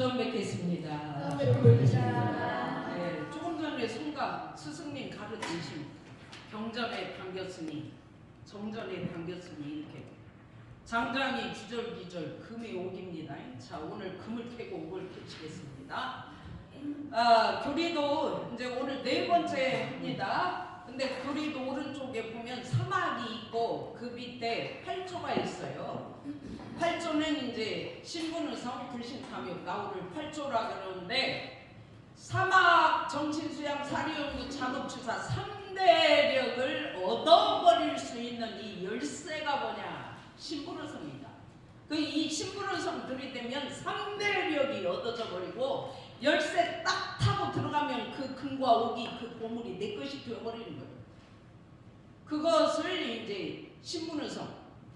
처음 뵙겠습니다. 처음 뵙겠습니다. 네, 조금 전에 송강 스승님 가르치신 경전에 담겼으니 정전에 담겼으니 이렇게 장장이 주절기절 금이 옥입니다. 자, 오늘 금을 캐고 옥을 캐치겠습니다. 교리도 이제 오늘 네 번째 합니다. 근데 교리도 오른쪽에 보면 사막이 있고 그 밑에 팔조가 있어요. 팔조는 이제 신분의성, 불신탐욕, 나우를 팔조라 그러는데 사막, 정신수양, 사리연구, 작업추사 3대력을 얻어버릴 수 있는 이 열쇠가 뭐냐? 신분의성이다. 이 신분의성 들이대면 3대력이 얻어져 버리고 열쇠 딱 타고 들어가면 그 금과 옥이 그 보물이 내 것이 되어버리는 거예요. 그것을 이제 신분의성,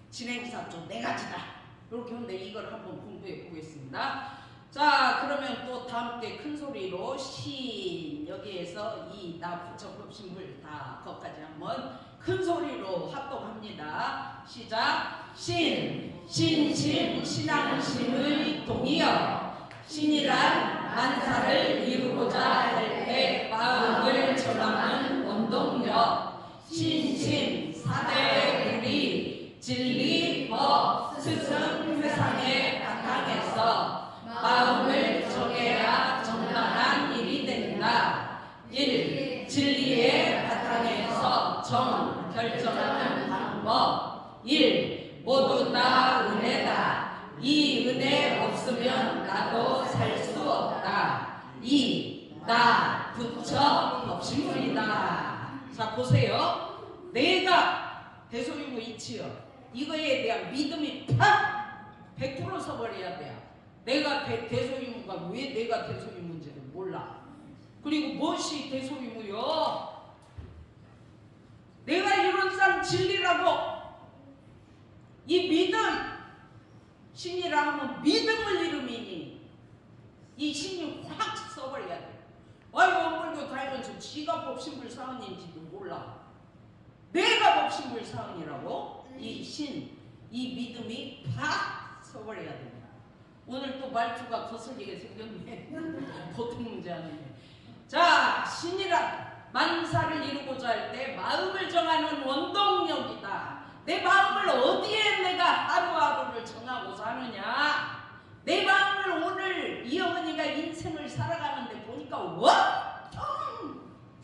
진행사조 네 가지다. 이렇게 하는데 이걸 한번 공부해 보겠습니다. 자, 그러면 또 다 함께 큰 소리로 신, 여기에서 이, 나, 부처법, 신불 다 거기까지 한번 큰 소리로 합동합니다. 시작. 신, 신신, 신앙신의 동이여. 신이란 만사를 이루고자 할 때 마음을 전하는 원동력. 신신, 사대 우리, 진리, 법, 스승, 회상의 바탕에서 마음을 정해야 정당한 일이 된다. 1. 진리의 바탕에서 정, 결정하는 방법. 1. 모두 다 은혜다. 이 은혜 없으면 나도 살 수 없다. 2. 나, 부처, 법신불이다. 자, 보세요. 내가 대소유무 이치요. 이거에 대한 믿음이 팍 100% 서버려야 돼요. 내가 대소유무가 왜 내가 대소유무인지를 몰라. 그리고 무엇이 대소유무요? 내가 이론상 진리라고 이 믿음, 신이라 하면 믿음을 이름이니 이 신이 확 써버려야 돼. 아이고 엄물고 다니면서 지가 법신불 사원인지도 몰라. 내가 법신불 사원이라고 이 신, 이 믿음이 팍 써버려야 됩니다. 오늘 또 말투가 거슬리게 생겼네. 보통 문제 아니네. 자, 신이란 만사를 이루고자 할 때 마음을 정하는 원동력이다. 내 마음을 어디에 내가 하루하루를 정하고 사느냐. 내 마음을 오늘 이영은이가 인생을 살아가는데 보니까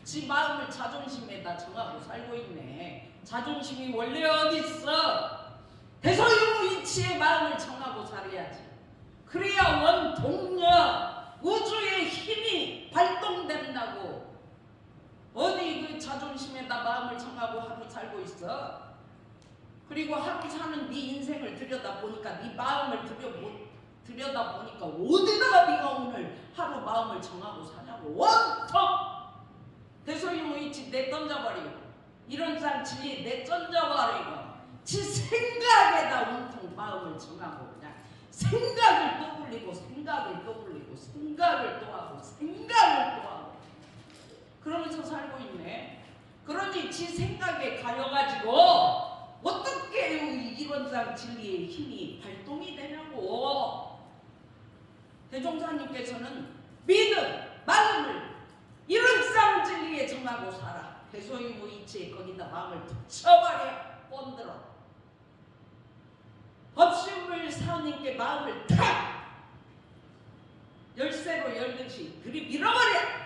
지 마음을 자존심에다 정하고 살고 있네. 자존심이 원래 어디 있어? 대소유무이치의 마음을 정하고 살아야지. 그래야 원동력, 우주의 힘이 발동된다고. 어디 그 자존심에다 마음을 정하고 하루 살고 있어? 그리고 하루 사는 네 인생을 들여다보니까 네 마음을 들여다보니까 어디다가 네가 오늘 하루 마음을 정하고 사냐고. 원통! 대소유무이치 내 던져버리고 이론상 진리 내 던져버리고 지 생각에다 온통 마음을 정하고 그냥 생각을 또 굴리고 생각을 또 굴리고 생각을 또 하고 생각을 또 하고 그러면서 살고 있네. 그러니 지 생각에 가려가지고 어떻게 이론상 진리의 힘이 발동이 되냐고. 대종사님께서는 믿음, 마음을 이론상 진리에 정하고 살아. 대소유무이치에 거기다 마음을 붙여버려. 본들어. 법신불 사원님께 마음을 탁 열쇠로 열듯이 그리 밀어버려.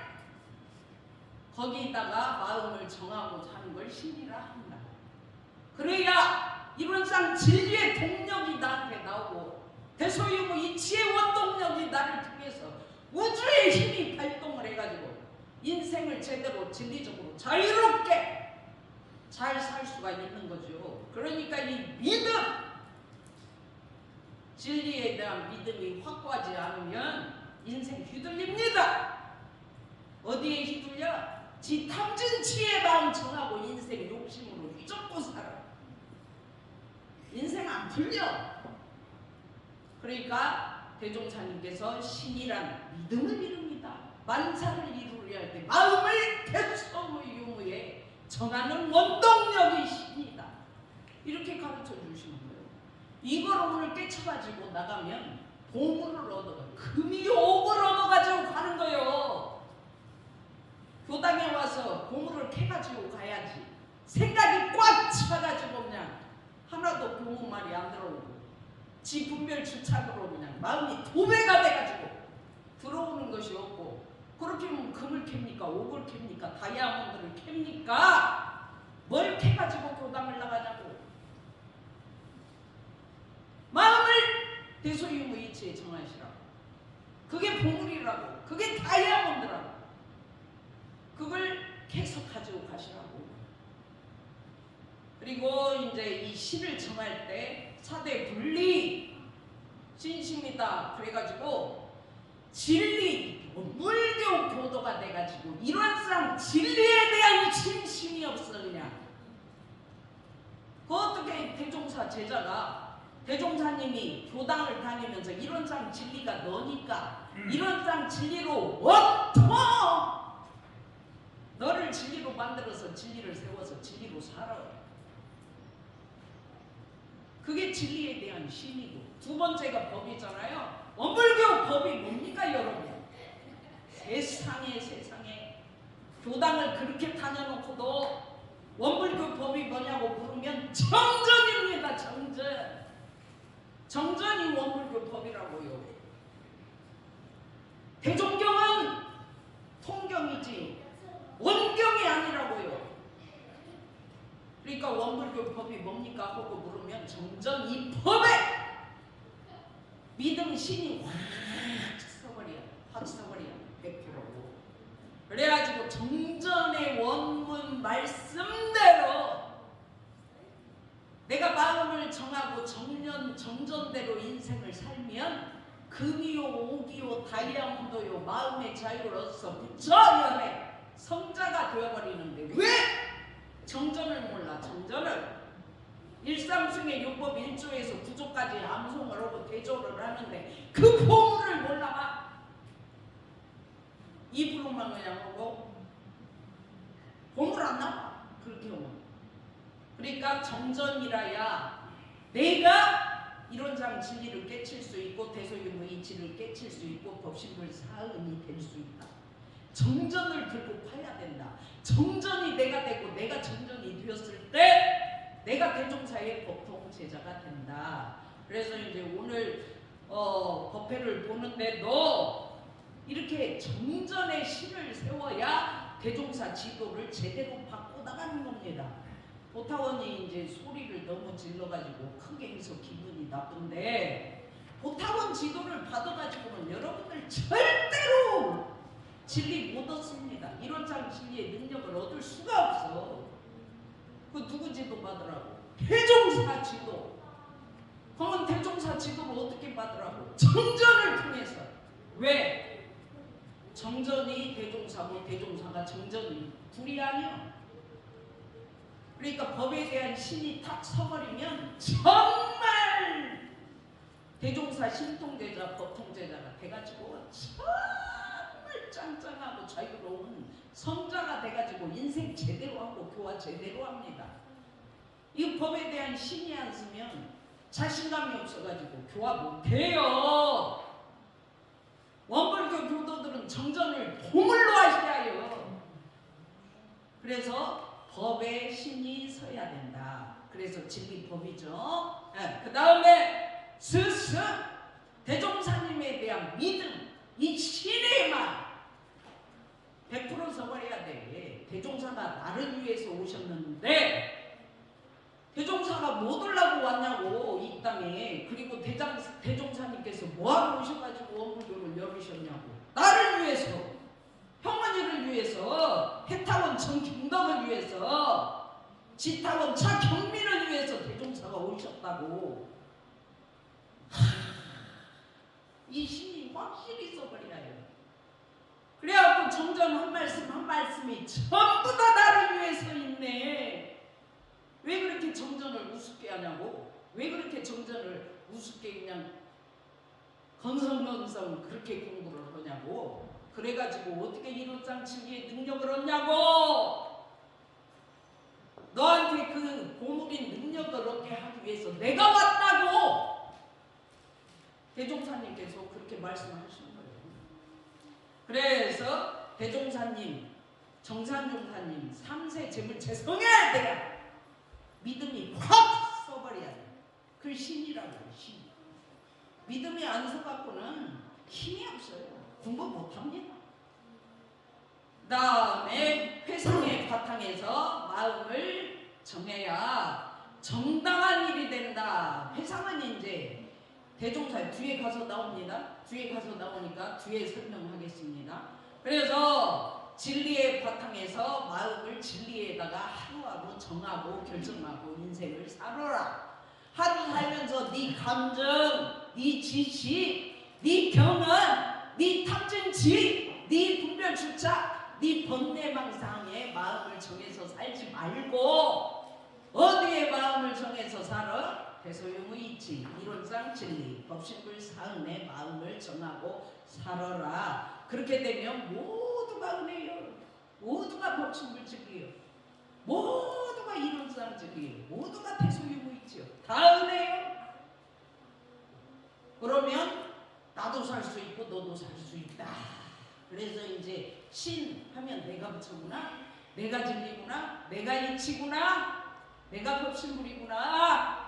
거기다가 마음을 정하고 사는 걸 신이라 한다. 그래야 이론상 진리의 동력이 나한테 나오고 대소유무이치의 원동력이 나를 통해서 우주의 힘이 발동을 해가지고 인생을 제대로 진리적으로 자유롭게 잘 살 수가 있는 거죠. 그러니까 이 믿음, 진리에 대한 믿음이 확고하지 않으면 인생 휘둘립니다. 어디에 휘둘려? 지 탐진치의 마음 정하고 인생 욕심으로 휘젓고 살아. 인생 안 풀려. 그러니까 대종사님께서 신이란 믿음을 이룹니다. 만사를 이루려 할 때 마음을 대소유무에 정하는 원동력이 신이다. 이렇게 가르쳐 주시는 거예요. 이걸 오늘 깨쳐가지고 나가면 보물을 얻어가, 금이 옥을 얻어가지고 가는 거예요. 교당에 와서 보물을 캐가지고 가야지. 생각이 꽉 차가지고 그냥 하나도 교문 말이 안 들어오고 지 분별 주착으로 그냥 마음이 도배가 돼가지고 들어오는 것이 없고, 그렇게 하면 금을 캡니까? 옥을 캡니까? 다이아몬드를 캡니까? 뭘 캐가지고 교당을 나가냐고. 마음을 대소유무이치에 정하시라고. 그게 보물이라고. 그게 다이아몬드라고. 그걸 계속 가지고 가시라고. 그리고 이제 이 신을 정할 때 사대 분리 신심이다 그래가지고 진리 물교 교도가 돼가지고 일원상 진리에 대한 신심이 없어. 그냥 그 어떻게 대종사 제자가 대종사님이 교당을 다니면서 일원상 진리가 너니까 일원상 진리로 원통 너를 진리로 만들어서 진리를 세워서 진리로 살아. 그게 진리에 대한 신이고, 두 번째가 법이잖아요. 원불교 법이 뭡니까 여러분? 세상에 교당을 그렇게 다녀놓고도 원불교 법이 뭐냐고 물으면 정전입니다. 정전이 원불교 법이라고요. 대종경은 통경이지 원경이 아니라고요. 그러니까 원불교 법이 뭡니까 하고 물으면 정전 이 법에 믿음 신이 확 서버려 100%. 그래가지고 정전의 원문 말씀대로 내가 마음을 정하고 정전대로 인생을 살면 금이요 옥이요 다이아몬드요 마음의 자유를 얻어서 부처연의 성자가 되어버리는데 왜 정전을 몰라? 정전을 일상승의 율법 1조에서 9조까지 암송을 하고 대조를 하는데 그 보물을 몰라봐? 입으로만 그냥 하고 보물 안 나와. 그렇게 하면. 그러니까 정전이라야 내가 이론상 진리를 깨칠 수 있고 대소유무이치를 깨칠 수 있고 법신불 사은이 될 수 있다. 정전을 들고 파야 된다. 정전이 내가 되고 내가 정전이 되었을 때 내가 대종사의 법통 제자가 된다. 그래서 이제 오늘 법회를 보는데도 이렇게 정전의 신을 세워야 대종사 지도를 제대로 받고 나가는 겁니다. 보타원이 이제 소리를 너무 질러가지고 크게 해서 기분이 나쁜데, 보타원 지도를 받아가지고는 여러분들 절대로 진리 못 얻습니다. 이론상 진리의 능력을 얻을 수가 없어. 그 누구 지도 받으라고? 대종사 지도. 그러면 대종사 지도를 어떻게 받으라고? 정전을 통해서. 왜? 정전이 대종사고 대종사가 정전이 둘이 아니야. 그러니까 법에 대한 신이 탁 서버리면 정말 대종사 신통제자 법통제자가 돼가지고 정말 짱짱하고 자유로운 성자가 돼가지고 인생 제대로 하고 교화 제대로 합니다. 이 법에 대한 신이 안 쓰면 자신감이 없어가지고 교화 못해요. 원불교 교도들은 정전을 보물로 하셔야 해요. 그래서 법에 신이 서야 된다. 그래서 진리법이죠. 그 다음에 스스 대종사님에 대한 믿음, 이 신의 말 100% 서버려야 돼. 대종사가 나를 위해서 오셨는데 대종사가 뭐 들라고 왔냐고 이 땅에. 그리고 대종사님께서 뭐하러 오셔가지고 원불교를 열으셨냐고. 나를 위해서, 평안이를 위해서, 해타원 정경덕을 위해서, 지타원 차경민을 위해서 대종사가 오셨다고. 이 신이 확실히 써버려야 해요. 그래갖고 정전 한 말씀 한 말씀이 전부 다 나를 위해서 있네. 왜 그렇게 정전을 우습게 하냐고. 왜 그렇게 정전을 우습게 그냥 건성건성 그렇게 공부를 하냐고. 그래가지고 어떻게 이론상 진리의 능력을 얻냐고. 너한테 그 보물인 능력을 얻게 하기 위해서 내가 왔다고. 대종사님께서 그렇게 말씀하시는 거예요. 그래서 대종사님, 정산종사님 3세 제물 재성해야 돼요. 믿음이 확 써버려야 돼. 그 신이라고요. 신. 믿음이 안 서갖고는 힘이 없어요. 공부 못합니다. 그 다음에 회상의 바탕에서 마음을 정해야 정당한 일이 된다. 회상은 이제 대종사 뒤에 가서 나옵니다. 뒤에 가서 나오니까 뒤에 설명하겠습니다. 그래서 진리의 바탕에서 마음을 진리에다가 하루하루 정하고 결정하고 인생을 살아라. 하루 살면서 네 감정, 네 지식, 네 경험, 네 탐진치, 네 분별주착, 네 번뇌망상에 마음을 정해서 살지 말고 어디에 마음을 정해서 살아? 대소용의 이치, 이론상 진리, 법신불 사은의 마음을 정하고 살아라. 그렇게 되면 모두가 은혜요, 모두가 법신불적이요, 모두가 이론상적이요, 모두가 대소용의 이치요, 다 은혜요. 그러면 나도 살 수 있고 너도 살 수 있다. 그래서 이제 신 하면 내가 부처구나, 내가 진리구나, 내가 이치구나, 내가 법신불이구나.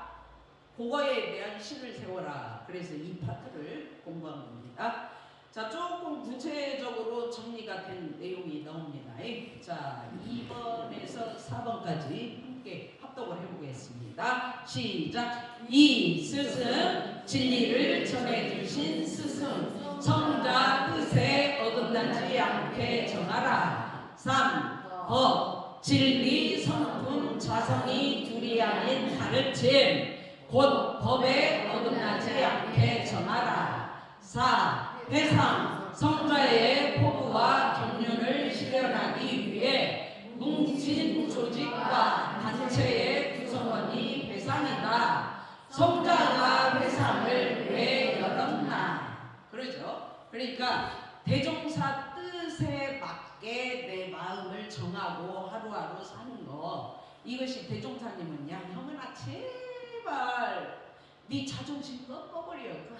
그거에 대한 신을 세워라. 그래서 이 파트를 공부한 겁니다. 자, 조금 구체적으로 정리가 된 내용이 나옵니다. 자, 2번에서 4번까지 함께 합독을 해보겠습니다. 시작. 이 스승, 진리를 전해주신 스승, 성자 뜻에 어긋나지 않게 정하라. 3. 법, 진리, 성품, 자성이 둘이 아닌 가르침, 곧 법에 어긋나지 않게 정하라. 4. 회상, 성자의 포부와 경륜을 실현하기 위해 뭉친 조직과 단체의 구성원이 회상이다. 성자가 회상을 왜 열었나? 그러죠. 그러니까 대종사 뜻에 맞게 내 마음을 정하고 하루하루 사는 거, 이것이 대종사님은 야 형은아 제발 네 자존심 꺾어버려. 그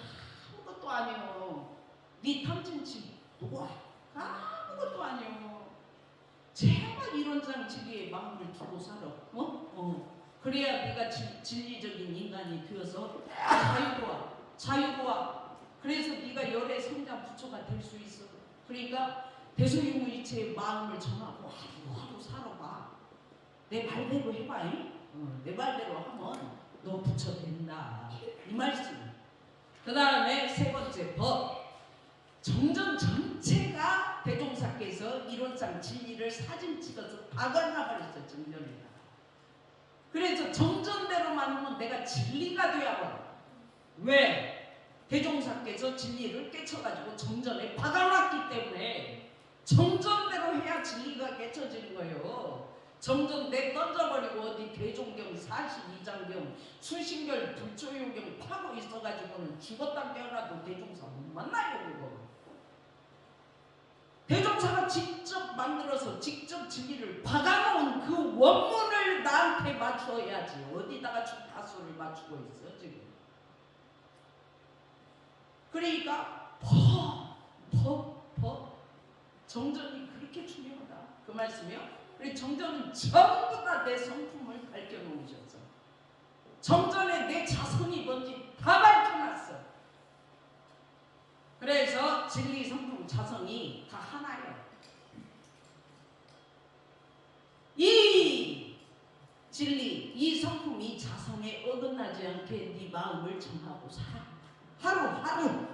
아무것도 아니오. 네 탐진치 놓아. 아무것도 아니오. 제발 이론상치기에 마음을 두고 살아. 그래야 네가 진리적인 인간이 되어서 자유로워. 그래서 네가 열의 성장 부처가 될 수 있어. 그러니까 대소유무이체의 마음을 정하고 하루하루 살아봐. 내 말대로 해봐. 내 말대로 하면 너 부처 된다. 이 말씀. 그 다음에 세 번째 법. 정전 전체가 대종사께서 이론상 진리를 사진 찍어서 박아놔버렸어. 정전에다. 그래서 정전대로만 하면 내가 진리가 되어버려. 왜? 대종사께서 진리를 깨쳐가지고 정전에 박아놨기 때문에 정전대로 해야 진리가 깨쳐지는 거예요. 정전 내 던져버리고 어디 대종경 42장경 수신결 불조용경 파고 있어가지고는 죽었다 깨어나도 대종사 못 만나요. 그거 대종사가 직접 만들어서 직접 진리를 박아놓은 그 원문을 나한테 맞춰야지. 어디다가 주파수를 맞추고 있어 지금. 그러니까 정전이 그렇게 중요하다 그 말씀이요. 우리 정전은 전부 다 내 성품을 밝혀놓으셨어. 정전에 내 자성이 뭔지 다 밝혀놨어. 그래서 진리, 성품, 자성이 다 하나예요. 이 진리, 이 성품, 이 자성에 어긋나지 않게 네 마음을 정하고 살아. 하루하루.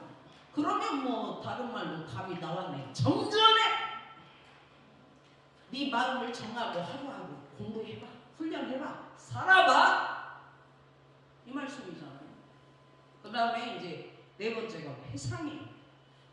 그러면 뭐 다른 말로 답이 나왔네. 정전에 네 마음을 정하고 하루하루 공부해봐. 훈련해봐. 살아봐. 이 말씀이잖아요. 그 다음에 이제 네 번째가 회상이에요.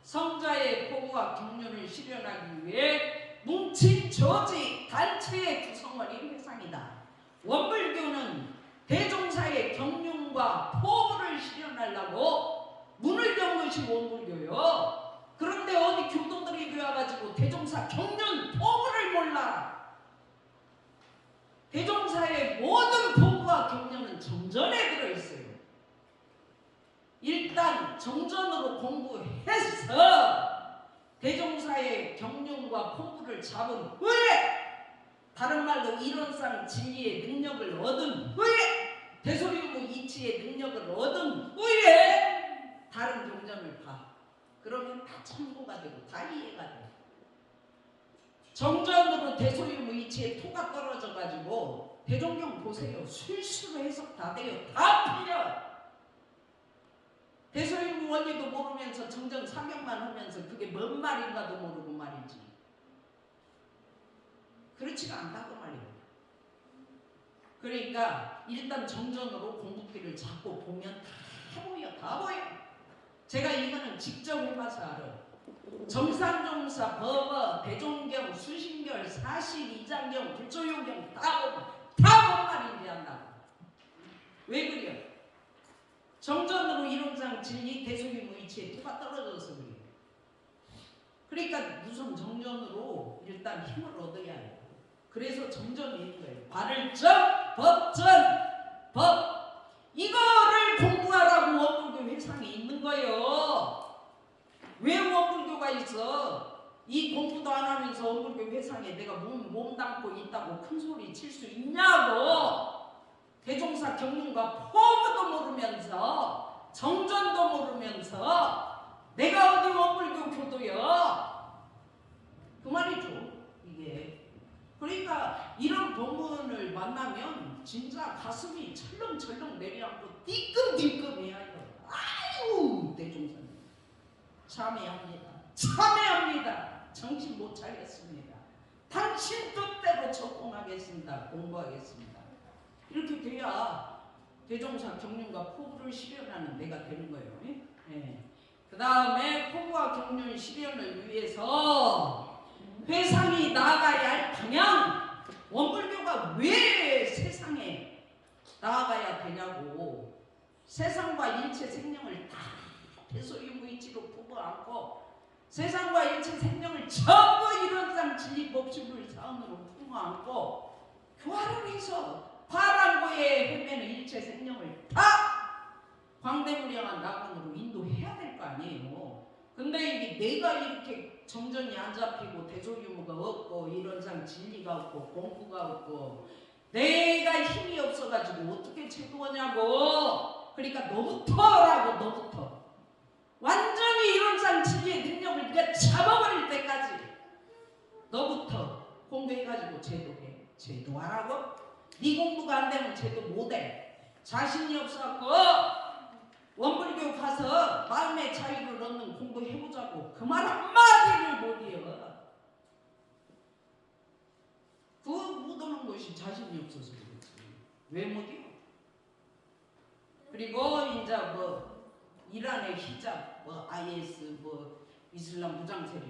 성자의 포부와 경륜을 실현하기 위해 뭉친 조직, 단체의 구성원이 회상이다. 원불교는 대종사의 경륜과 포부를 실현하려고 문을 연 것이 원불교요. 그런데 어디 교도들이 되어가지고 대종사 경륜 포부를 몰라. 대종사의 모든 포부와 경륜은 정전에 들어있어요. 일단 정전 잡은 후에, 다른 말로 이론상 진리의 능력을 얻은 후에, 대소유무 이치의 능력을 얻은 후에 다른 경전을 봐. 그러면 다 참고가 되고 다 이해가 돼. 정전으로 대소유무 이치의 토가 떨어져 가지고 대종경 보세요. 술수로 해석 다 돼요. 다 풀려. 대소유무 원리도 모르면서 정전 사명만 하면서 그게 뭔 말인가도 모르고 말이지. 그렇지가 않다고 말이에요. 그러니까 일단 정전으로 공부기를 잡고 보면 다 보여. 다 보여. 제가 이거는 직접 해봐서 알아요. 정상종사, 법어, 대종경, 수신결, 사실, 이장경, 불조용경 다 보면 다 뭔 말인지 안다고. 왜 그래요? 정전으로 이론상 진리, 대소유무 이치에 토가 떨어져서 그래요. 그러니까 우선 정전으로 일단 힘을 얻어야 해요. 그래서 정전이 있는 거예요. 발을적, 법전, 법. 이거를 공부하라고 원불교 회상에 있는 거예요. 왜 원불교가 있어? 이 공부도 안 하면서 원불교 회상에 내가 몸 담고 있다고 큰 소리 칠 수 있냐고. 대종사 경륜과 포부도 모르면서 정전도 모르면서 내가 어디 원불교 교도요? 그 말이죠. 이게. 그러니까 이런 본문을 만나면 진짜 가슴이 철렁철렁 내려앉고 띠끔띠끔해야 해요. 아유 대종사님 참회합니다. 참회합니다. 정신 못 차리겠습니다. 당신 뜻대로 적공하겠습니다. 공부하겠습니다. 이렇게 돼야 대종사 경륜과 포부를 실현하는 내가 되는 거예요. 네. 그 다음에 포부와 경륜 실현을 위해서 회상이 나아가야 할 방향, 원불교가 왜 세상에 나아가야 되냐고. 세상과 일체 생명을 다 대소유무이치로 포부 안고 세상과 일체 생명을 전부 이론상 진리법칙을 사원으로 품어 안고 교화를 해서 파랑고에 헤매는 일체 생명을 다 광대무량한 낙원으로 인도해야 될 거 아니에요. 근데 이게 내가 이렇게 정전이 안 잡히고 대소유무가 없고 이론상 진리가 없고 공부가 없고 내가 힘이 없어가지고 어떻게 제도하냐고. 그러니까 너부터라고. 너부터 완전히 이론상 진리의 능력을 네가 잡아버릴 때까지 너부터 공부해가지고 제도해. 제도하라고? 네 공부가 안 되면 제도 못해. 자신이 없어갖고 원불교 가서 마음의 자유를 얻는 공부해보자고 그 말 한마디를 못해요. 그거 못하는 것이 자신이 없어서 그렇지. 왜 못해요? 그리고 이제 뭐 이란의 히잡, 뭐 IS, 뭐 이슬람 무장 세력.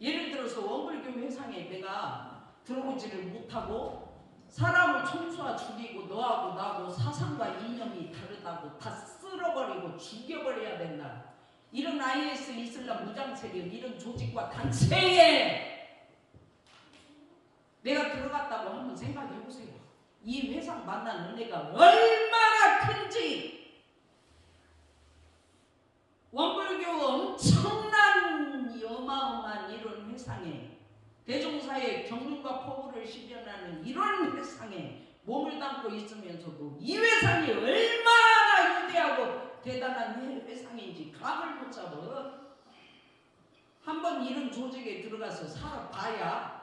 예를 들어서 원불교 회상에 내가 들어오지를 못하고 사람을 총수와 죽이고 너하고 나하고 사상과 이념이 다르다고 다 쓸어버리고 죽여버려야 된다. 이런 IS 이슬람 무장 세력 이런 조직과 단체에 내가 들어갔다고 한번 생각해 보세요. 이 회상 만난 은혜가 얼마나 큰지. 원불교 엄청난 어마어마한 이런 회상에 대종사의 경륜과 포부를 실현하는 이런 회상에 몸을 담고 있으면서도 이 회상이 얼마나 위대하고 대단한 회상인지 감을 못 잡아. 한번 이런 조직에 들어가서 살아봐야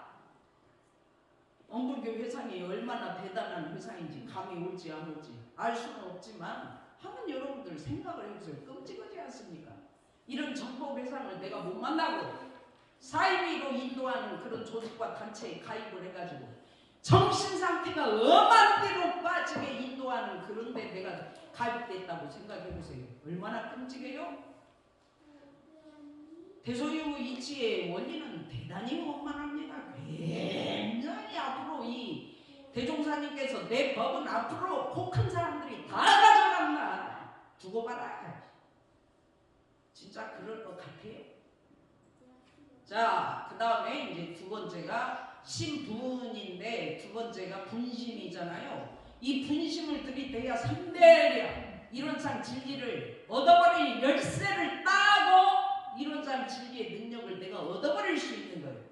원불교 회상이 얼마나 대단한 회상인지 감이 올지 안 올지 알 수는 없지만 한번 여러분들 생각을 해보세요. 끔찍하지 않습니까? 이런 정법 회상을 내가 못 만나고 사이비로 인도하는 그런 조직과 단체에 가입을 해가지고 정신상태가 엄한 데로 빠지게 인도하는 그런 데 내가 가입됐다고 생각해보세요. 얼마나 끔찍해요? 대소유무 이치의 원리는 대단히 원만합니다. 굉장히 앞으로 이 대종사님께서 내 법은 앞으로 혹한 사람들이 다 가져간다. 두고 봐라. 진짜 그럴 것 같아요. 자, 그 다음에 이제 두 번째가 신분인데 두 번째가 분심이잖아요. 이 분심을 들이대야 삼대량 이론상 진리를 얻어버린 열쇠를 따고 이론상 진리의 능력을 내가 얻어버릴 수 있는 거예요.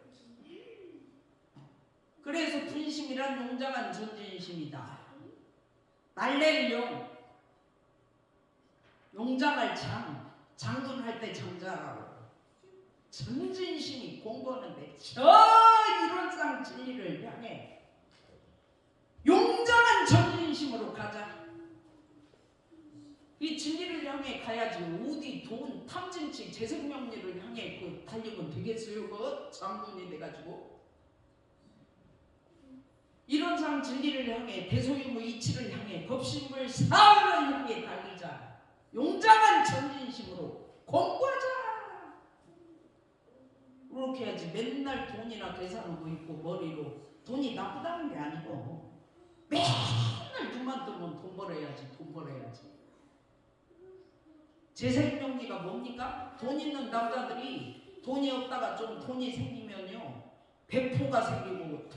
그래서 분심이란 용장한 전진심이다. 날랠 용, 용장할 장, 장군할 때 장자라고. 전진심이 공부하는데 저 이론상 진리를 향해 용장한 전진심으로 가자. 이 진리를 향해 가야지. 어디 돈, 탐진치, 재생명리를 향해 그 달리면 되겠어요? 그 장군이 돼가지고. 이론상 진리를 향해, 대소유무 이치를 향해, 법신물 사흘을 향해 달리자. 용장한 전진심으로 공부하자. 그렇게 해야지. 맨날 돈이나 계산하고 있고 머리로. 돈이 나쁘다는 게 아니고 맨날 눈만 뜨면 돈 벌어야지. 돈 벌어야지. 재생명리가 뭡니까? 돈 있는 남자들이 돈이 없다가 좀 돈이 생기면요 배포가 생기고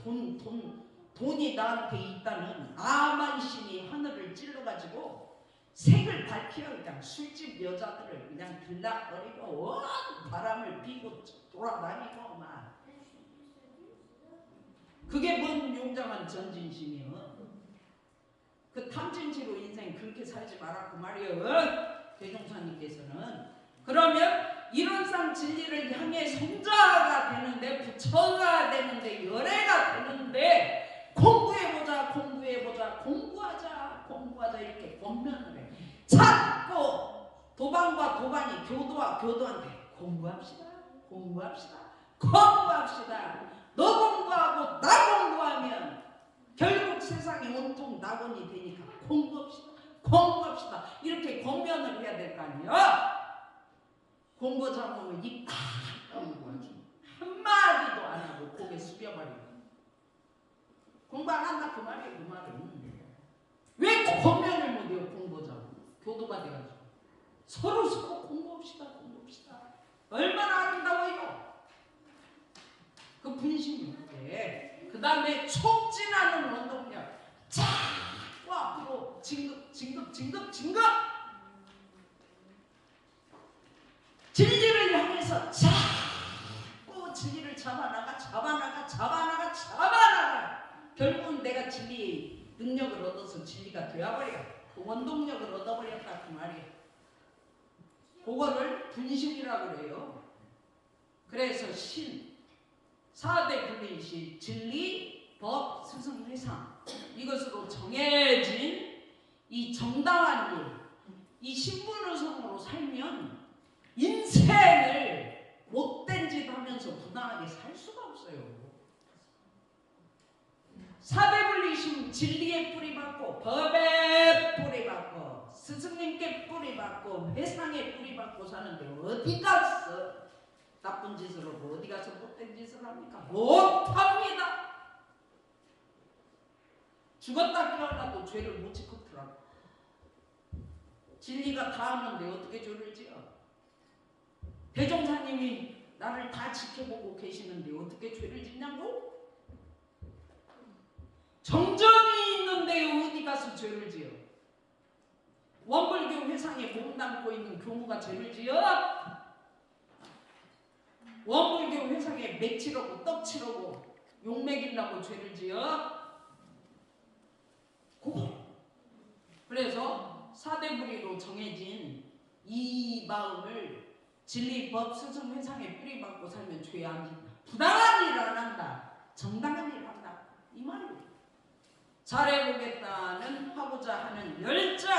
돈이 나한테 있다는 아만심이 하늘을 찔러가지고 색을 밝혀. 그냥 술집 여자들을 그냥 들락거리고 온 바람을 피고 돌아다니고 막. 그게 뭔 용장한 전진심이요. 그 탐진치로 인생 그렇게 살지 말았고 말이요. 대종사님께서는. 그러면 이론상 진리를 향해 성자가 되는데, 부처가 되는데, 열애가 되는데 공부해보자, 공부해보자, 공부하자 이렇게 권면을 해. 자꾸 도반과 도반이 교도와 교도한테 공부합시다. 너 공부하고 나 공부하면 결국 세상이 온통 낙원이 되니까 공부합시다. 이렇게 권면을 해야 될 거 아니야. 공부 잘하면 입 딱 다물고 아주 한마디도 안 하고 고개 숙여버리고. 공부 안 한다 그 말이에요. 그 말은. 왜 권면을 못해요? 공부자고 교도가 돼가지고. 서로 공부합시다. 얼마나 아름다워요. 그 분심이 그게. 그 다음에 촉진하는 원동력. 자꾸 앞으로 진급. 진리를 향해서 자꾸 진리를 잡아나가. 결국은 내가 진리의 능력을 얻어서 진리가 되어버려. 그 원동력을 얻어버렸다 그 말이야. 그거를 분심이라고 그래요. 그래서 신, 4대 분리시, 진리, 법, 스승, 회상, 이것으로 정해진 이 정당한 일, 이 신분의성으로 살면 인생을 못된 짓 하면서 부당하게 살 수가 없어요. 4대 분리심, 진리에 뿌리받고 법에 뿌리받고 스승님께 뿌리받고 회상에 뿌리받고 사는데 어디 갔어? 나쁜 짓을 하고 어디 가서 못된 짓을 합니까? 못합니다. 죽었다 깨어나도 죄를 못 지켰더라고. 진리가 다 하는데 어떻게 죄를 지어? 대종사님이 나를 다 지켜보고 계시는데 어떻게 죄를 짓냐고? 정전이 있는데 어디 가서 죄를 지어? 원불교 회상에 몸담고 있는 교무가 죄를 지어? 원불교 회상에 맥치려고 떡치려고 욕먹이려고 죄를 지어? 그래서 4대 불의로 정해진 이 마음을 진리, 법, 스승, 회상에 뿌리받고 살면 죄 안 짓다. 부당한 일 안 한다. 정당한 일 한다. 이 말이에요. 잘해보겠다는 하고자 하는 열정.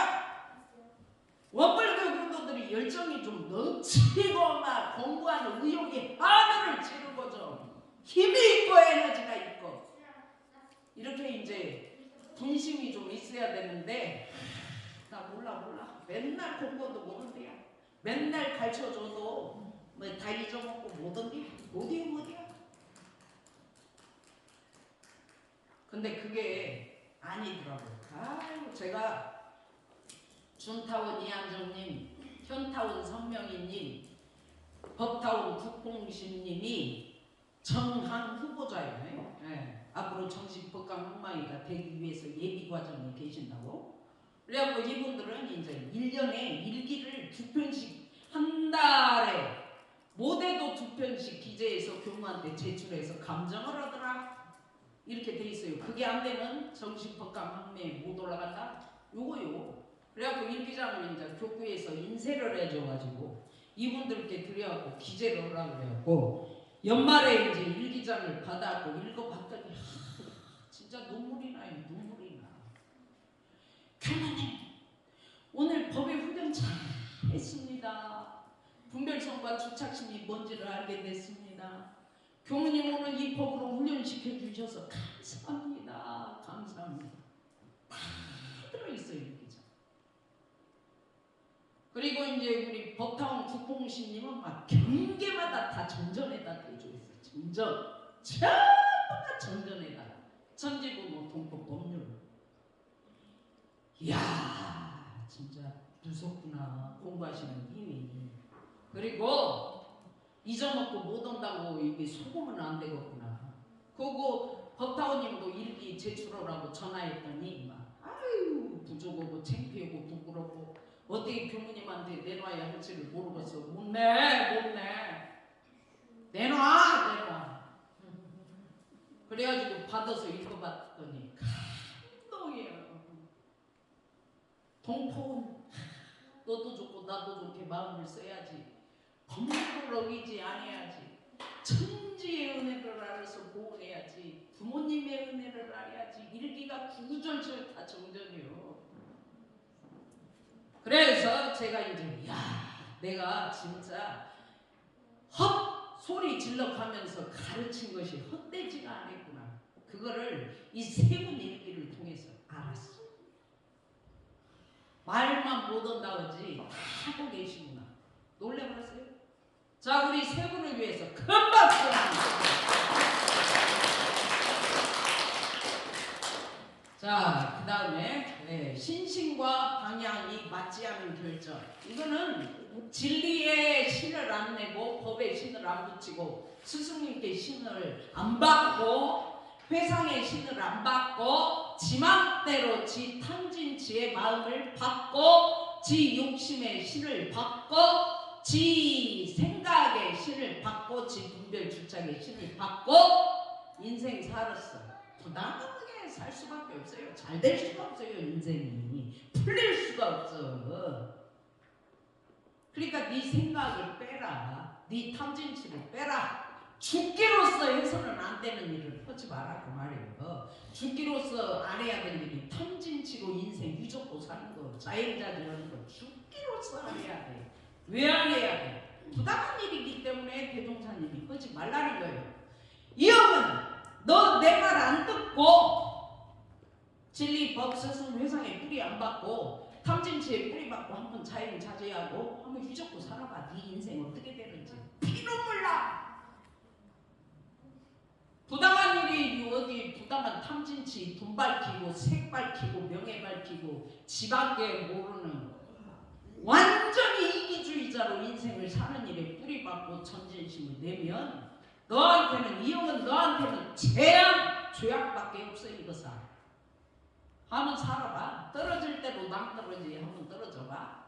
원불교 교도들이 열정이 좀 넘치고 막 공부하는 의욕이 하늘을 찌르고 좀 힘이 있고 에너지가 있고 이렇게 이제 분심이 좀 있어야 되는데 나 몰라. 맨날 공부도 못한대야. 맨날 가르쳐줘도 뭐 다 잊어먹고 못한대야. 어디야. 근데 그게 아니더라고요. 아이고 제가 준타운 이한정님, 현타운 성명희님, 법타운 국봉신님이 정한 후보자예요. 네. 앞으로 정식 법강 학마위가 되기 위해서 예비 과정에 계신다고. 그래갖고 이분들은 이제 1년에 일기를 2편씩 한 달에 못해도 2편씩 기재해서 교무한테 제출해서 감정을 하더라. 이렇게 돼 있어요. 그게 안 되면 정신법강학매에 못 올라간다. 요거요. 그래갖고 일기장을 이제 교구에서 인쇄를 해줘가지고 이분들께 드려갖고 기재를 하라고 그래갖고 연말에 이제 일기장을 받아갖고 읽어봤더니 진짜 눈물이 나요. 눈물이 나. 교무님 오늘 법의 훈련 잘 했습니다. 분별성과 주착심이 뭔지를 알게 됐습니다. 교무님 오늘 이 법으로 훈련시켜 주셔서 감사합니다. 감사합니다. 다 들어있어요. 일기장. 그리고 이제 우리 법타운 국공신님은 막 경계마다 다 정전에다 대줘있어요. 정전. 전부 다 정전에다가. 천지부모 동법 법률. 이야 진짜 무섭구나. 공부하시는 힘이. 그리고 잊어먹고 못 온다고 이게 속으면 안 되겠구나. 그거 법타원님도 일기 제출하라고 전화했더니 막 아유 부족하고 창피하고 부끄럽고 어떻게 교무님한테 내놔야 할지를 모르겠어. 못 내. 내놔. 그래가지고 받아서 읽어봤더니 감동이에요. 동포는 너도 좋고 나도 좋게 마음을 써야지. 법률을 어기지 아니야지. 천지의 은혜를 알아서 보호해야지. 부모님의 은혜를 알아야지. 일기가 구구절절 다 정전이요. 그래서 제가 이제 내가 진짜 헛소리 질러가면서 가르친 것이 헛되지가 않았구나. 그거를 이 세 분 일기를 통해서 알았어. 말만 못 온다든지 하고 계시구나. 놀래버렸어요. 자, 우리 세 분을 위해서 큰 박수 한번. 자, 그 다음에 신신과 방향이 맞지 않은 결정. 이거는 진리의 신을 안 내고 법의 신을 안 붙이고 스승님께 신을 안 받고 회상의 신을 안 받고 지 맘대로 지 탐진치의 마음을 받고 지 욕심의 신을 받고 지 생각의 신을 받고 지 분별 주착의 신을 받고 인생 살았어. 부당하게 살 수밖에 없어요. 잘 될 수가 없어요. 인생이 풀릴 수가 없어. 그러니까 네 생각을 빼라. 네 탐진치를 빼라. 죽기로서 해서는 안 되는 일을 하지 마라 그 말이에요. 죽기로서 안 해야 될 일이 탐진치고 인생 유족고 사는 거, 자연자재하는 거 죽기로서 안 해야 돼. 왜 안 해야 돼? 부당한 일이기 때문에 대종사님이 하지 말라는 거예요. 이 형은 너 내 말 안 듣고 진리 법 스승 회상에 뿌리 안 받고 탐진치에 뿌리 받고 한번 자연자재하고 한번 유족고 살아봐. 네 인생 어떻게 되는지 피눈물 나. 부당한 일이 어디 부당한 탐진치 돈 밝히고 색 밝히고 명예 밝히고 지밖에 모르는 완전히 이기주의자로 인생을 사는 일에 뿌리박고 전진심을 내면 너한테는 이 형은 너한테는 죄악밖에 없어. 이거사 한번 살아봐. 떨어질 대로 낭떠러지 한번 떨어져봐.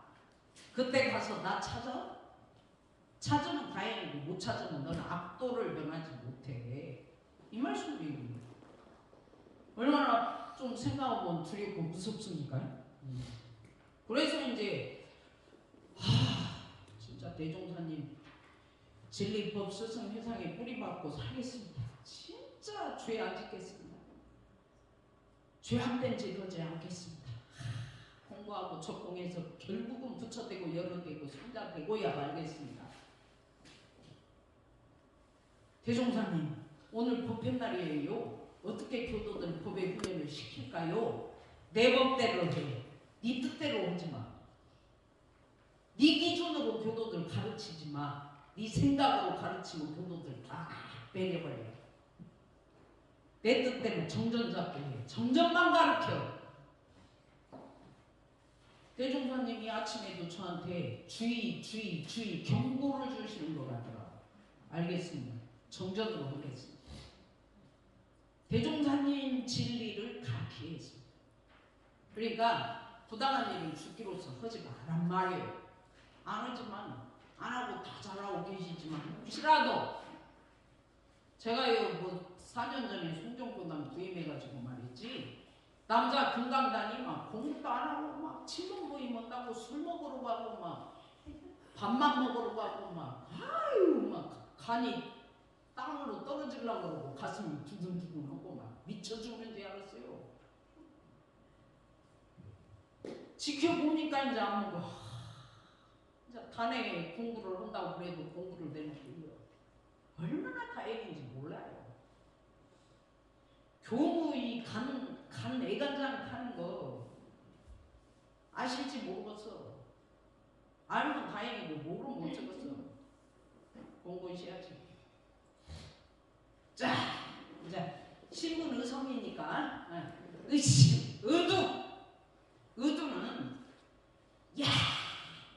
그때 가서 나 찾으면 다행이고 못 찾으면 너는 악도를 변하지 못해. 이 말씀이에요. 얼마나 좀 생각하면 두렵고 무섭습니까? 그래서 이제 진짜 대종사님 진리법 스승 회상에 뿌리박고 살겠습니다. 진짜 죄 안 짓겠습니다. 죄 한 된 짓 하지 않겠습니다. 공부하고 적공해서 결국은 부처되고 열어되고 성자되고야 말겠습니다. 대종사님 오늘 법회날이에요. 어떻게 교도들 법의 훈련을 시킬까요? 내 법대로 해. 네 뜻대로 하지 마. 네 기준으로 교도들 가르치지 마. 네 생각으로 가르치고 교도들 다 배려버려. 내 뜻대로 정전 잡게 해. 정전만 가르쳐. 대종사님이 아침에도 저한테 주의 경고를 주시는 것 같더라. 알겠습니다. 정전으로 하겠습니다. 대종사님 진리를 가르치겠습니다. 그러니까 부당한 일을 죽기로서 하지 말란 말이에요. 안 하지만 안 하고 다 잘하고 계시지만 혹시라도 제가요 뭐 4년 전에 송정권당 부임해가지고 말이지 남자 금강단이 막 공부도 안 하고 막 친구 모임 온다고 술 먹으러 가고 막 밥만 먹으러 가고 막 아유 막 간이 땅으로 떨어지려고 그러고 가슴이 두근두근하고 막 미쳐 죽는 줄 알았어요. 지켜보니까 이제 안 먹고 이제 단에 공부를 한다고 그래도 공부를 내놓고요. 얼마나 다행인지 몰라요. 교무 이 간 애간장 타는 거 아실지 모르겠어. 알면 다행이고 모르면 못 적었어. 공부하셔야지. 자, 이제 신분 의성이니까 의두는 야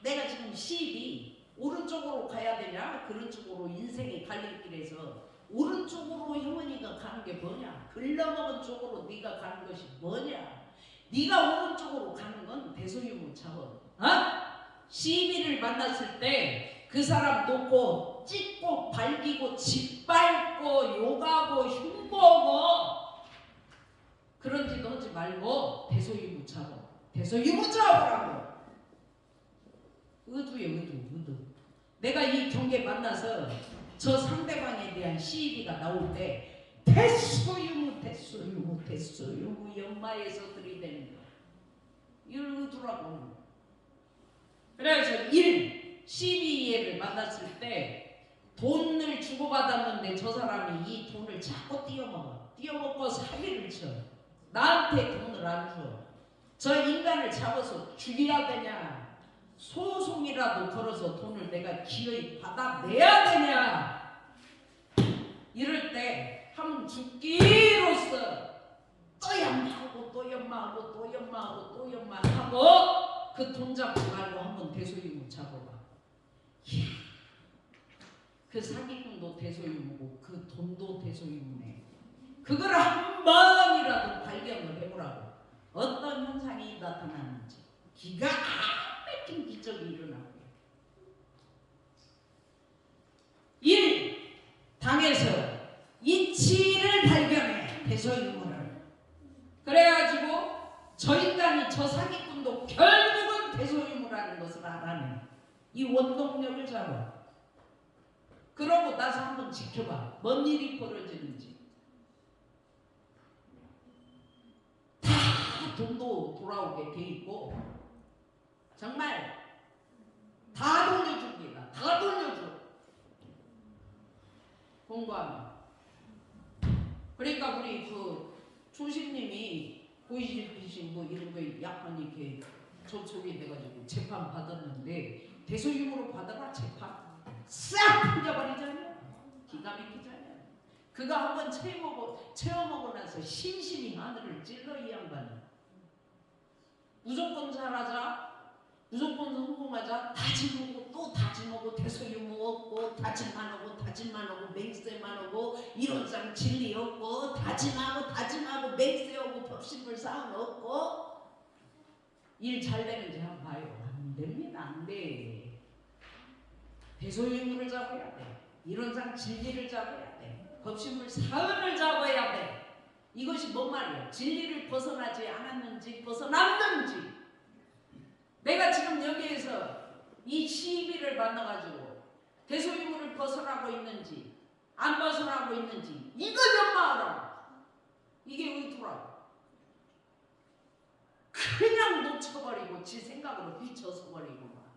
내가 지금 시입이 오른쪽으로 가야 되냐 그런 쪽으로 인생의 갈림길에서 오른쪽으로 형원이가 가는 게 뭐냐 글러먹은 쪽으로 네가 가는 것이 뭐냐 네가 오른쪽으로 가는 건 대소유무차원 시비를 만났을 때 그 사람 놓고 찍고 발기고 짓밟고 욕하고 흉보고 그런 짓 하지 말고 대소유무차원 대소유무차원이라고 의두예요 의두 내가 이 경계 만나서 저 상대방에 대한 시비가 나올 때 대소유무 연마에서 들이대는 거 이걸 의두라고. 그래서 12예를 만났을 때 돈을 주고받았는데 저 사람이 이 돈을 자꾸 띄어먹고 사기를 쳐. 나한테 돈을 안 줘. 저 인간을 잡아서 죽여야 되냐 소송이라도 걸어서 돈을 내가 기어이 받아내야 되냐 이럴 때 한번 죽기로써 또 연마하고 그 돈 잡고 말고 한번 대소유무 잡아봐. 이야, 그 사기꾼도 대소유무고 그 돈도 대소유무네. 그걸 한 번이라도 발견을 해보라고. 어떤 현상이 나타나는지 기가 막힌 기적이 일어나고요. 1. 당에서 이치를 발견해 대소유무를. 그래가지고 저 인간이 저 사기꾼도 결국은 대소유무라는 것을 알아내. 이 원동력을 잡아. 그러고 나서 한번 지켜봐. 뭔 일이 벌어지는지. 다 돈도 돌아오게 돼 있고 정말 다 돌려줍니다. 다 돌려줘. 공부하면. 그러니까 우리 그 조신님이 보이시듯이 뭐 이런 거 약간 이렇게 접촉이 돼가지고 재판 받았는데 대소유무로 받아라 재판 싹 풀려버리잖아요. 기가 막히잖아요. 그거 한번 체험하고 나서 심신이 하늘을 찔러 이 양반이. 무조건 잘하자 무조건 성공하자 다짐하고 또 다짐하고 대소유무 없고 다짐만 하고 맹세만 하고 이론상 진리 없고 다짐하고 맹세하고 벽신물 쌓아 없고 일 잘 되는지 한번 봐요. 안 됩니다. 안 돼. 대소유무를 잡아야 돼. 이론상 진리를 잡아야 돼. 법신물 사은을 잡아야 돼. 이것이 뭔 말이야? 진리를 벗어나지 않았는지 벗어났는지. 내가 지금 여기에서 이 시비를 만나가지고 대소유무를 벗어나고 있는지 안 벗어나고 있는지 이걸 연마하라. 이게 의도라고. 그냥 놓쳐버리고 지 생각으로 비춰서 버리고 막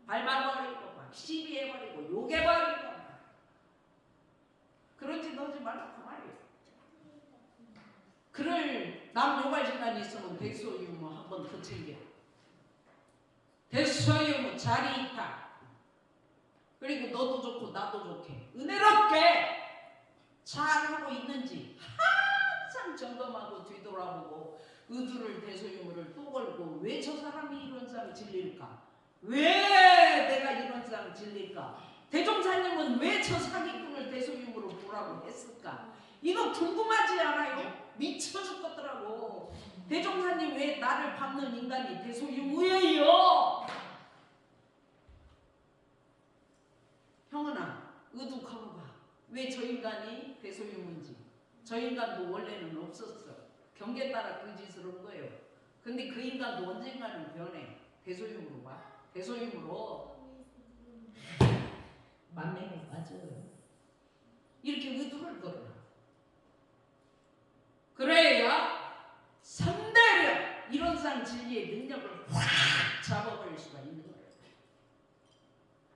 밟아버리고 막 시비해버리고 욕해버리고 막. 그런 짓 하지 말라고 말이에요. 그럴 남 욕할 시간이 있으면 대소유무 한번 더 챙겨. 대소유무 자리 있다. 그리고 너도 좋고 나도 좋게 은혜롭게 잘하고 있는지 항상 점검하고 뒤돌아보고 의두를 대소유무를 또 걸고 왜 저 사람이 이런 상 질릴까? 왜 내가 이런 상 질릴까? 대종사님은 왜 저 사기꾼을 대소유무로 보라고 했을까? 이거 궁금하지 않아요? 미쳐 죽겠더라고. 대종사님 왜 나를 밟는 인간이 대소유무예요? 형은아 의두 가고 봐. 왜 저 인간이 대소유문지. 저 인간도 원래는 없었어. 경계에 따라 그 짓을 한 거예요. 근데 그 인간도 언젠가는 변해. 대소유무로 봐. 대소유무로 만나면 맞아요. 이렇게 의도를 걸어라. 그래야 삼대력 이론상 진리의 능력을 확 잡아버릴 수가 있는 거예요.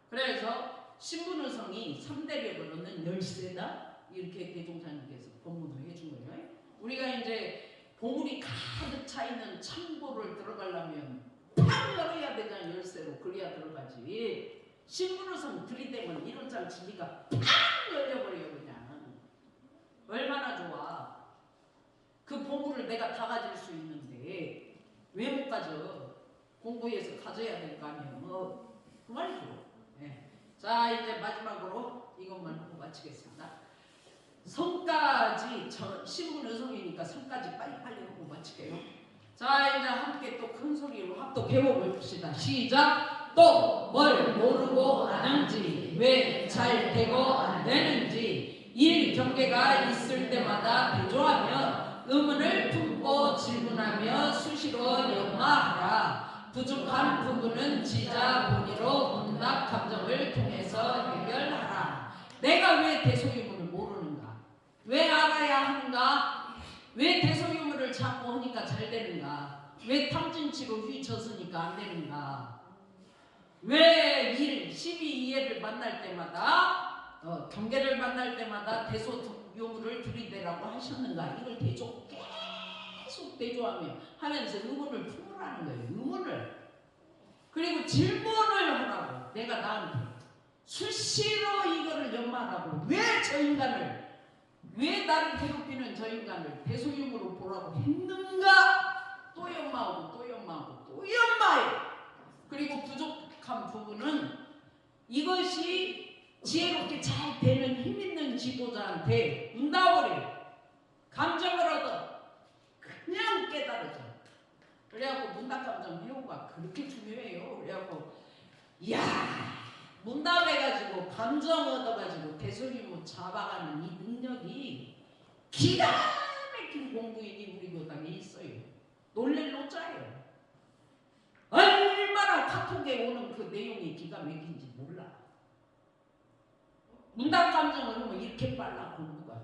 그래서 신분의성이 삼대력을 얻는 열쇠다. 이렇게 대종사님께서 법문을 해준 거예요. 우리가 이제 보물이 가득 차 있는 창고를 들어가려면 팍 열어야 되잖아. 열쇠로. 그래야 들어가지. 신분의성 들이대면 이론상 진리가 팍 열려버려요. 그냥. 얼마나 좋아. 그 보물을 내가 다 가질 수 있는데 왜 못 가져? 공부해서 가져야 될 거 아니에요. 그 말이죠. 네. 자, 이제 마지막으로 이것만 하고 마치겠습니다. 성까지 신분의성이니까 성까지 빨리빨리 하고 마칠게요. 자, 이제 함께 또 큰 소리로 합독해 봅시다. 시작. 또 뭘 모르고 아는지, 왜 잘 되고 안 되는지, 일 경계가 있을 때마다 대조하며 의문을 품고 질문하며 수시로 연마하라. 부족한 부분은 지자 본의로 문답 감정을 통해서 해결하라. 내가 왜 대소유문을 모르는가? 왜 알아야 하는가? 왜 대소유문을 자꾸 하니까 잘 되는가? 왜 탐진치로 휘쳤으니까 안 되는가? 왜 12이해를 만날 때마다 경계를 만날 때마다 대소유문을 들이대라고 하셨는가? 이걸 계속 대조하며 하면서 의문을 품으라는 거예요. 의문을. 그리고 질문을 하라고. 내가 나한테 수시로 이거를 연마하고 왜 저 인간을, 왜 나를 괴롭히는 저 인간을 대소유문으로 보라고 했는가? 또 연마하고 또 연마하고 또 연마해요. 그리고 부족한 부분은 이것이 지혜롭게 잘 되는 힘 있는 지도자한테 문다버려요. 감정을 얻어. 그냥 깨달아져. 그래갖고 문답감정 회오가 그렇게 중요해요. 그래갖고 이야, 문답해가지고 감정 얻어가지고 대소유문 잡아가는 이 능력이 기가 막힌 공부인이 우리 교당에 있어요. 놀랄 노자예요. 얼마나 카톡에 오는 그 내용이 기가 막힌지 몰라. 문답감정을 하면 이렇게 빨라 공부가.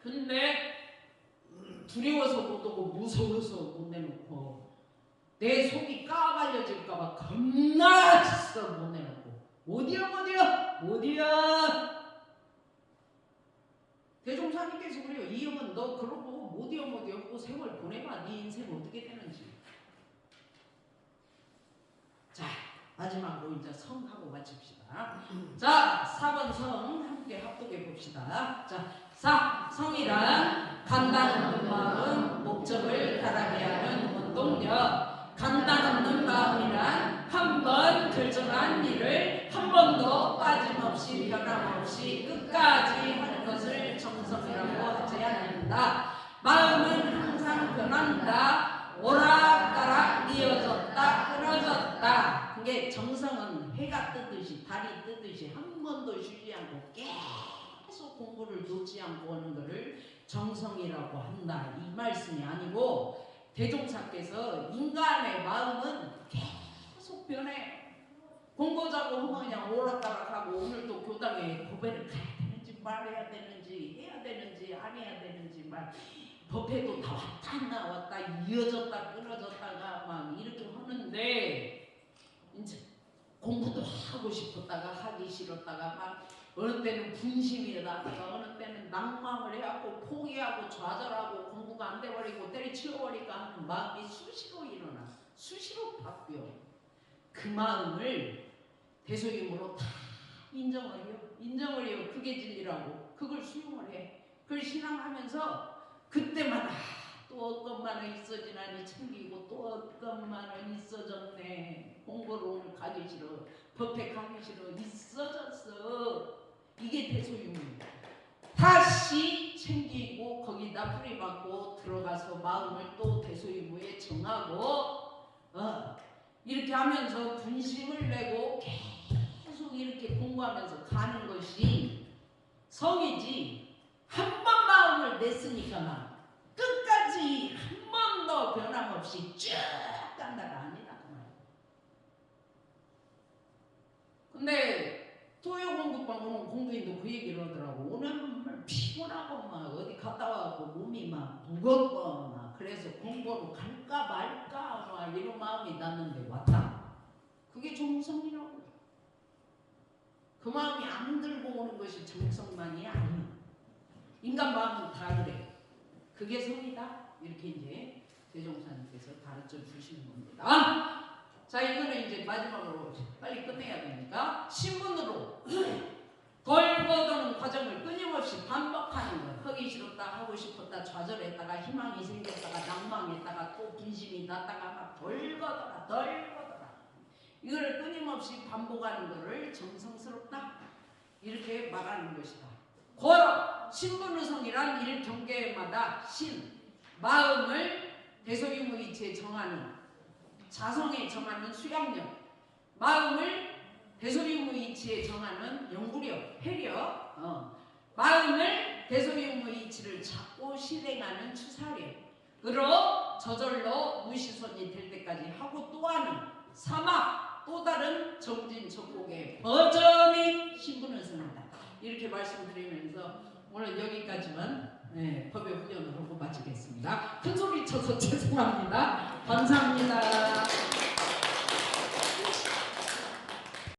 근데 두려워서 못 오고 무서워서 못 내놓고 내 속이 까발려질까봐 겁나 있어 못 내놓고 못이여 대종사님께서 그래요. 이 형은 너 그러고 못이여 하고 세월 보내봐. 네 인생 어떻게 되는지. 자, 마지막으로 이제 성하고 마칩시다. 자, 4번 성 함께 합독해 봅시다. 자, 성이란 간단 없는 마음, 목적을 바라게 하는 원동력. 간단 없는 마음이란 한 번 결정한 일을 한 번도 빠짐없이 변함없이 끝까지 하는 것을 정성이라고 하지 않는다. 마음은 항상 변한다. 오락가락 이어졌다 끊어졌다. 그게 정성은 해가 뜨듯이 달이 뜨듯이 한 번도 쉬지 않고 계속 공부를 놓지 않고 하는 것을 정성이라고 한다. 이 말씀이 아니고 대종사께서 인간의 마음은 계속 변해. 공부자고 하면 그냥 오락가락하고 오늘도 교당에 법회를 가야 되는지 말해야 되는지 해야 되는지 안 해야 되는지 말 법회도 다 왔다 나왔다 이어졌다 끊어졌다가 막 이렇게 하는데 이제 공부도 하고 싶었다가 하기 싫었다가 막 어느 때는 분심이 나다가 어느 때는 낭망을 해갖고 포기하고 좌절하고 공부가 안 돼버리고 때려치워버리니까 하는 마음이 수시로 일어나. 수시로 바뀌어. 그 마음을 대소임으로 다 인정을 해요. 인정을 해요. 그게 진리라고. 그걸 수용을 해. 그걸 신앙하면서 그때마다 또 어떤만은 있어지나니 챙기고 또 어떤만은 있어졌네. 공부를 오늘 가기 싫어. 법회 가기 싫어. 있어졌어. 이게 대소유문이야. 다시 챙기고 거기다 뿌리박고 들어가서 마음을 또 대소유무에 정하고 이렇게 하면서 분심을 내고 계속 이렇게 공부하면서 가는 것이 성이지. 한 번 마음을 냈으니까 끝까지 한 번도 변함없이 쭉 간다가 아니다. 근데 토요공부방 오는 공부인도 그 얘기를 하더라고. 오늘은 피곤하고 막 어디 갔다 와고 몸이 막 무겁고 막 그래서 공부로 갈까 말까 막 이런 마음이 났는데 왔다. 그게 정성이라고. 그 마음이 안 들고 오는 것이 정성만이 아니야. 인간 마음은 다 그래. 그게 성이다. 이렇게 이제 대종사님께서 가르쳐 주시는 겁니다. 자, 이거는 이제 마지막으로 빨리 끝내야 되니까 신문으로 덜 거두는 과정을 끊임없이 반복하는 것. 하기 싫었다, 하고 싶었다, 좌절했다가 희망이 생겼다가 낭망했다가 또 분심이 났다가 막 덜 거둬라, 덜 거둬라. 이거를 끊임없이 반복하는 것을 정성스럽다 이렇게 말하는 것이다. 고로 신분의성이란 일 경계마다 신, 마음을 대소유무이치에 정하는 자성에 정하는 수양력, 마음을 대소유무이치에 정하는 연구력, 회력, 마음을 대소유무이치를 잡고 실행하는 추사력으로 저절로 무시손이 될 때까지 하고 또 하는 사막 또 다른 정진적곡의 버전이 신분의성이다. 이렇게 말씀드리면서 오늘 여기까지만 법의 훈련을 하고 마치겠습니다. 큰 소리 쳐서 죄송합니다. 감사합니다.